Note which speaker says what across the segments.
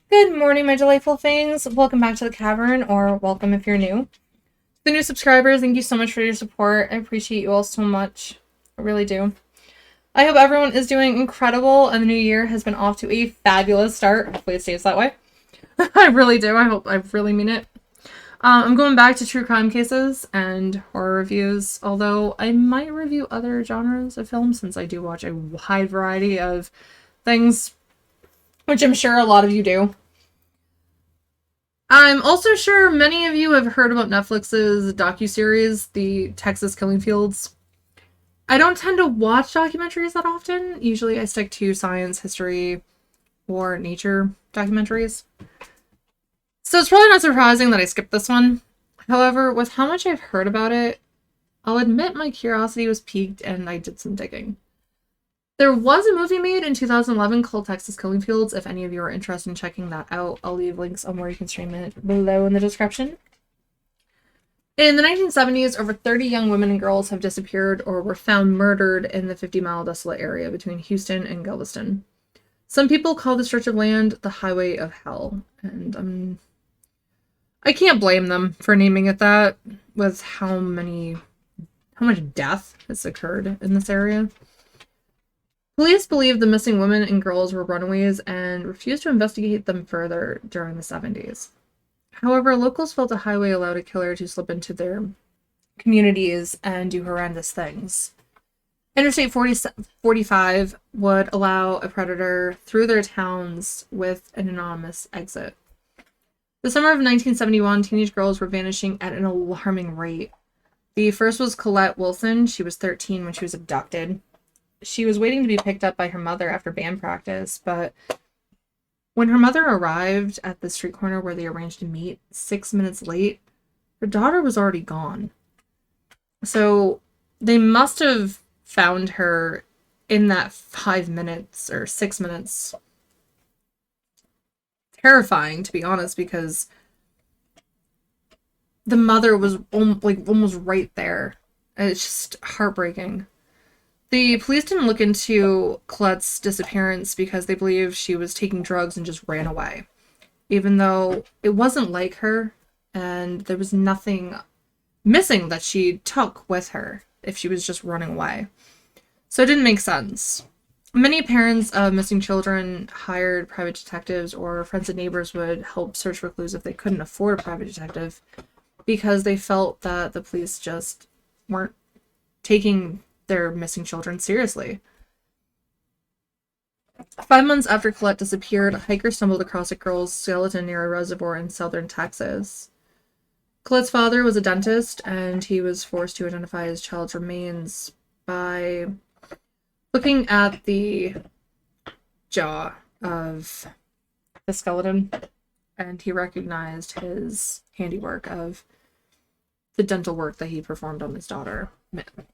Speaker 1: Good morning, my delightful things. Welcome back to the cavern, or welcome if you're new. The new subscribers, thank you so much for your support. I appreciate you all so much. I really do. I hope everyone is doing incredible and the new year has been off to a fabulous start. Hopefully it stays that way. I really do. I really mean it. I'm going back to true crime cases and horror reviews, although I might review other genres of films since I do watch a wide variety of things, which I'm sure a lot of you do. I'm also sure many of you have heard about Netflix's docuseries, The Texas Killing Fields. I don't tend to watch documentaries that often. Usually I stick to science, history, or nature documentaries. So it's probably not surprising that I skipped this one. However, with how much I've heard about it, I'll admit my curiosity was piqued and I did some digging. There was a movie made in 2011 called Texas Killing Fields. If any of you are interested in checking that out, I'll leave links on where you can stream it below in the description. In the 1970s, over 30 young women and girls have disappeared or were found murdered in the 50-mile desolate area between Houston and Galveston. Some people call this stretch of land the Highway of Hell, and I can't blame them for naming it that, with how much death has occurred in this area. Police believe the missing women and girls were runaways and refused to investigate them further during the 70s. However, locals felt the highway allowed a killer to slip into their communities and do horrendous things. Interstate 45 would allow a predator through their towns with an anonymous exit. The summer of 1971, teenage girls were vanishing at an alarming rate. The first was Colette Wilson. She was 13 when she was abducted. She was waiting to be picked up by her mother after band practice, but when her mother arrived at the street corner where they arranged to meet 6 minutes late, her daughter was already gone. So they must have found her in that 5 minutes or 6 minutes. Terrifying, to be honest, because the mother was almost right there. And it's just heartbreaking. The police didn't look into Colette's disappearance because they believed she was taking drugs and just ran away, even though it wasn't like her, and there was nothing missing that she took with her if she was just running away. So it didn't make sense. Many parents of missing children hired private detectives, or friends and neighbors would help search for clues if they couldn't afford a private detective, because they felt that the police just weren't taking their missing children seriously. 5 months after Colette disappeared, a hiker stumbled across a girl's skeleton near a reservoir in southern Texas. Colette's father was a dentist, and he was forced to identify his child's remains by looking at the jaw of the skeleton, and he recognized his handiwork of the dental work that he performed on his daughter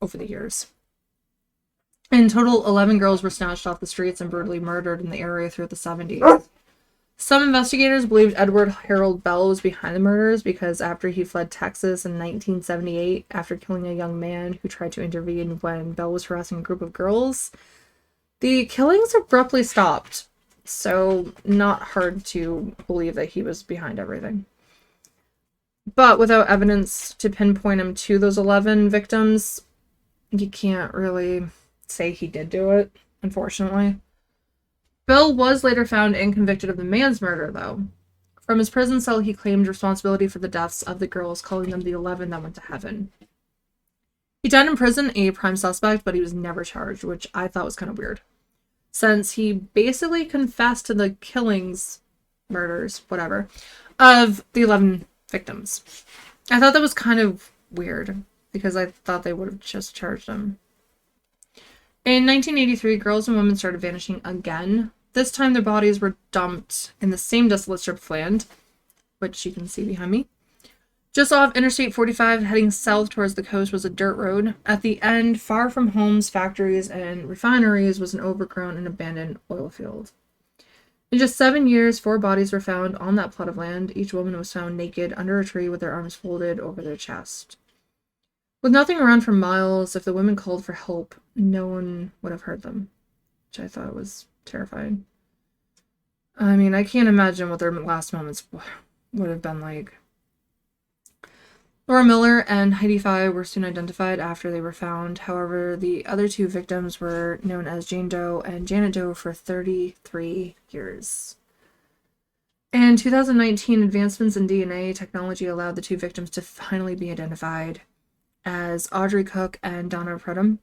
Speaker 1: over the years. In total, 11 girls were snatched off the streets and brutally murdered in the area throughout the 70s. Some investigators believed Edward Harold Bell was behind the murders because after he fled Texas in 1978 after killing a young man who tried to intervene when Bell was harassing a group of girls, the killings abruptly stopped. So not hard to believe that he was behind everything. But without evidence to pinpoint him to those 11 victims, you can't really say he did do it, unfortunately. Bell was later found and convicted of the man's murder, though. From his prison cell, he claimed responsibility for the deaths of the girls, calling them the 11 that went to heaven. He died in prison, a prime suspect, but he was never charged, which I thought was kind of weird, since he basically confessed to the murders, whatever, of the 11 victims. I thought that was kind of weird, because I thought they would have just charged him. In 1983, girls and women started vanishing again. This time their bodies were dumped in the same desolate strip of land, which you can see behind me. Just off Interstate 45, heading south towards the coast, was a dirt road. At the end, far from homes, factories, and refineries, was an overgrown and abandoned oil field. In just 7 years, 4 bodies were found on that plot of land. Each woman was found naked under a tree with their arms folded over their chest. With nothing around for miles, if the women called for help, no one would have heard them, which I thought was terrifying. I mean, I can't imagine what their last moments would have been like. Laura Miller and Heidi Fye were soon identified after they were found. However, the other two victims were known as Jane Doe and Janet Doe for 33 years. In 2019, advancements in DNA technology allowed the two victims to finally be identified as Audrey Cook and Donna Prudhomme.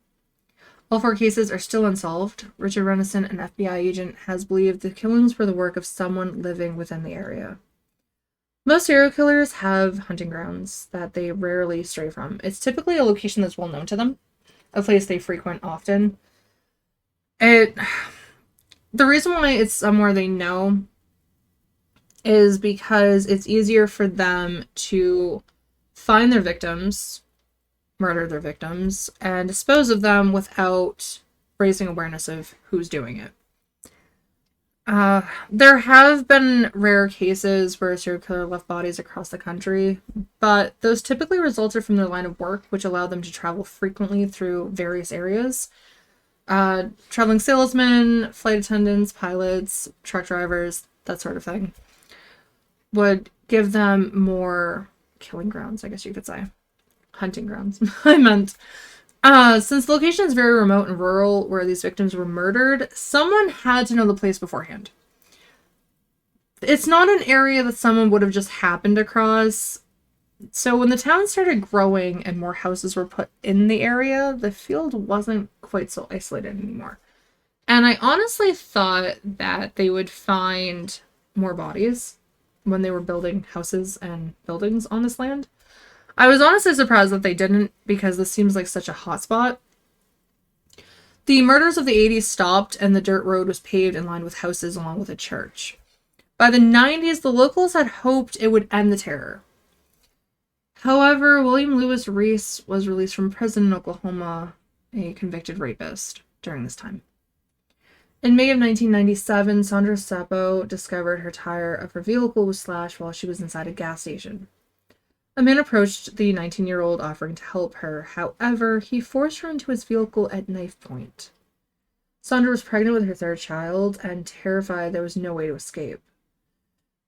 Speaker 1: All four cases are still unsolved. Richard Renison, an FBI agent, has believed the killings were the work of someone living within the area. Most serial killers have hunting grounds that they rarely stray from. It's typically a location that's well known to them, a place they frequent often. The reason why it's somewhere they know is because it's easier for them to find their victims, murder their victims, and dispose of them without raising awareness of who's doing it. There have been rare cases where a serial killer left bodies across the country, but those typically resulted from their line of work, which allowed them to travel frequently through various areas. Traveling salesmen, flight attendants, pilots, truck drivers, that sort of thing, would give them more killing grounds, I guess you could say. Hunting grounds, I meant. Since the location is very remote and rural where these victims were murdered, someone had to know the place beforehand. It's not an area that someone would have just happened across. So when the town started growing and more houses were put in the area, the field wasn't quite so isolated anymore. And I honestly thought that they would find more bodies when they were building houses and buildings on this land. I was honestly surprised that they didn't, because this seems like such a hot spot. The murders of the 80s stopped and the dirt road was paved in line with houses along with a church. By the 90s, the locals had hoped it would end the terror. However, William Lewis Reese was released from prison in Oklahoma, a convicted rapist, during this time. In May of 1997, Sandra Seppo discovered her tire of her vehicle was slashed while she was inside a gas station. A man approached the 19-year-old offering to help her. However, he forced her into his vehicle at knife point. Sandra was pregnant with her third child and terrified there was no way to escape.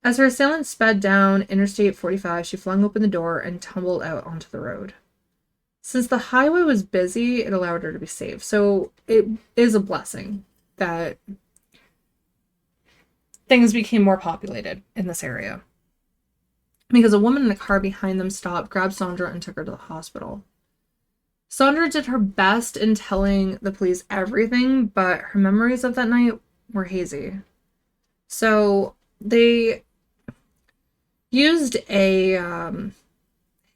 Speaker 1: As her assailant sped down Interstate 45, she flung open the door and tumbled out onto the road. Since the highway was busy, it allowed her to be saved. So it is a blessing that things became more populated in this area, because a woman in a car behind them stopped, grabbed Sandra, and took her to the hospital. Sandra did her best in telling the police everything, but her memories of that night were hazy. So they used a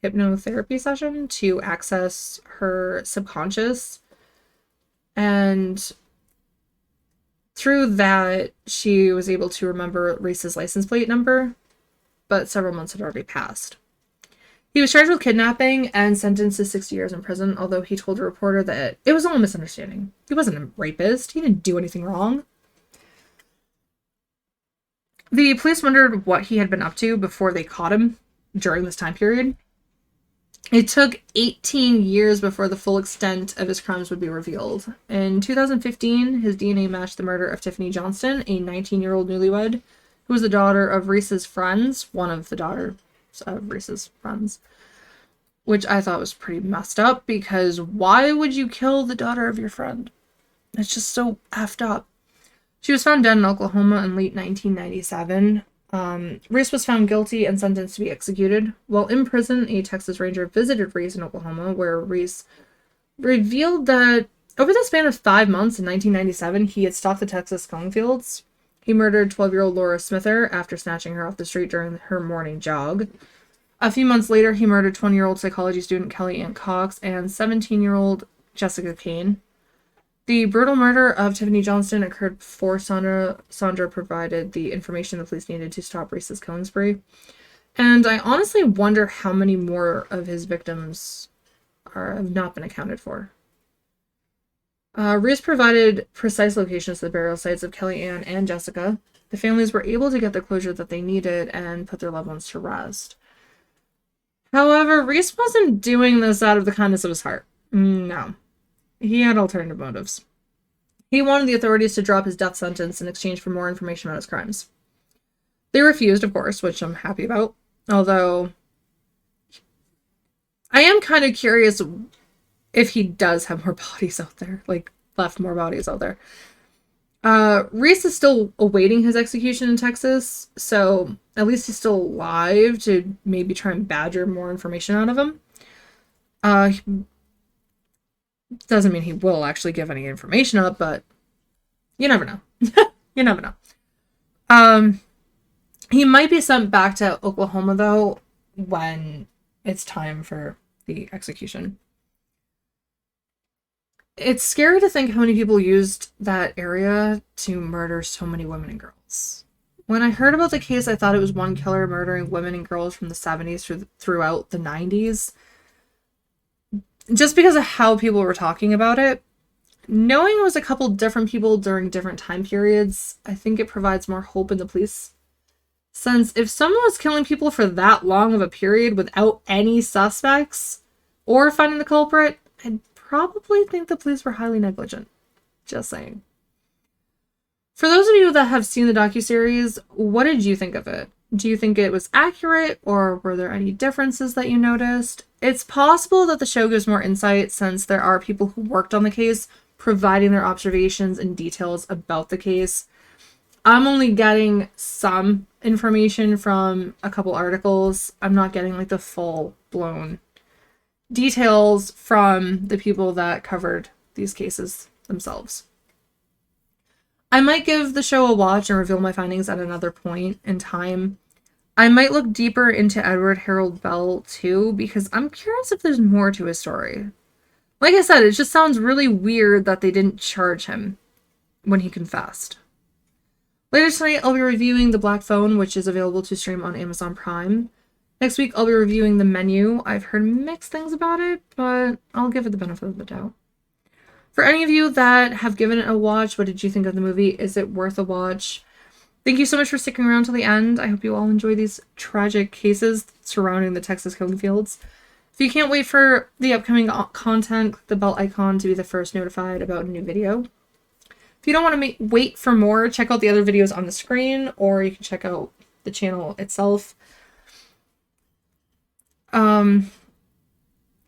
Speaker 1: hypnotherapy session to access her subconscious, and through that, she was able to remember Reese's license plate number, but several months had already passed. He was charged with kidnapping and sentenced to 60 years in prison, although he told a reporter that it was all a misunderstanding. He wasn't a rapist. He didn't do anything wrong. The police wondered what he had been up to before they caught him during this time period. It took 18 years before the full extent of his crimes would be revealed. In 2015, his DNA matched the murder of Tiffany Johnston, a 19-year-old newlywed, who was the daughter of Reese's friends, one of the daughters of Reese's friends, which I thought was pretty messed up, because why would you kill the daughter of your friend? It's just so effed up. She was found dead in Oklahoma in late 1997. Reese was found guilty and sentenced to be executed. While in prison, a Texas Ranger visited Reese in Oklahoma, where Reese revealed that over the span of 5 months in 1997, he had stalked the Texas cone fields. He murdered 12-year-old Laura Smither after snatching her off the street during her morning jog. A few months later, he murdered 20-year-old psychology student Kelly Ann Cox and 17-year-old Jessica Kane. The brutal murder of Tiffany Johnston occurred before Sandra provided the information the police needed to stop Reese's killing spree. And I honestly wonder how many more of his victims have not been accounted for. Reese provided precise locations to the burial sites of Kelly Ann and Jessica. The families were able to get the closure that they needed and put their loved ones to rest. However, Reese wasn't doing this out of the kindness of his heart. No. He had alternative motives. He wanted the authorities to drop his death sentence in exchange for more information about his crimes. They refused, of course, which I'm happy about. Although I am kind of curious if he does have more bodies out there, like left more bodies out there. Reese is still awaiting his execution in Texas, so at least he's still alive to maybe try and badger more information out of him. Uh, doesn't mean he will actually give any information up, but you never know. You never know. Um, he might be sent back to Oklahoma though when it's time for the execution. It's scary to think how many people used that area to murder so many women and girls. When I heard about the case, I thought it was one killer murdering women and girls from the 70s throughout the 90s. Just because of how people were talking about it, knowing it was a couple different people during different time periods, I think it provides more hope in the police. Since if someone was killing people for that long of a period without any suspects or finding the culprit, I'd probably think the police were highly negligent. Just saying. For those of you that have seen the docuseries, what did you think of it? Do you think it was accurate, or were there any differences that you noticed? It's possible that the show gives more insight since there are people who worked on the case providing their observations and details about the case. I'm only getting some information from a couple articles. I'm not getting like the full-blown details from the people that covered these cases themselves. I might give the show a watch and reveal my findings at another point in time. I might look deeper into Edward Harold Bell too, because I'm curious if there's more to his story. Like I said, it just sounds really weird that they didn't charge him when he confessed. Later tonight, I'll be reviewing The Black Phone, which is available to stream on Amazon Prime. Next week, I'll be reviewing The Menu. I've heard mixed things about it, but I'll give it the benefit of the doubt. For any of you that have given it a watch, what did you think of the movie? Is it worth a watch? Thank you so much for sticking around till the end. I hope you all enjoy these tragic cases surrounding the Texas killing fields. If you can't wait for the upcoming content, click the bell icon to be the first notified about a new video. If you don't want to wait for more, check out the other videos on the screen, or you can check out the channel itself.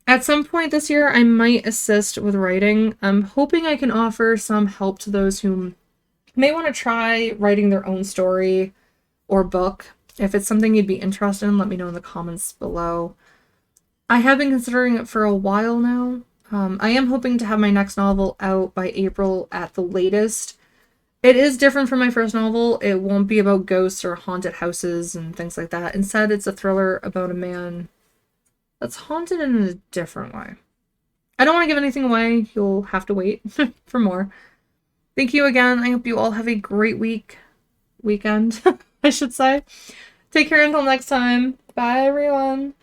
Speaker 1: At some point this year, I might assist with writing. I'm hoping I can offer some help to those who may want to try writing their own story or book. If it's something you'd be interested in, let me know in the comments below. I have been considering it for a while now. I am hoping to have my next novel out by April at the latest. It is different from my first novel. It won't be about ghosts or haunted houses and things like that. Instead, it's a thriller about a man that's haunted in a different way. I don't want to give anything away. You'll have to wait for more. Thank you again. I hope you all have a great weekend, I should say. Take care until next time. Bye, everyone.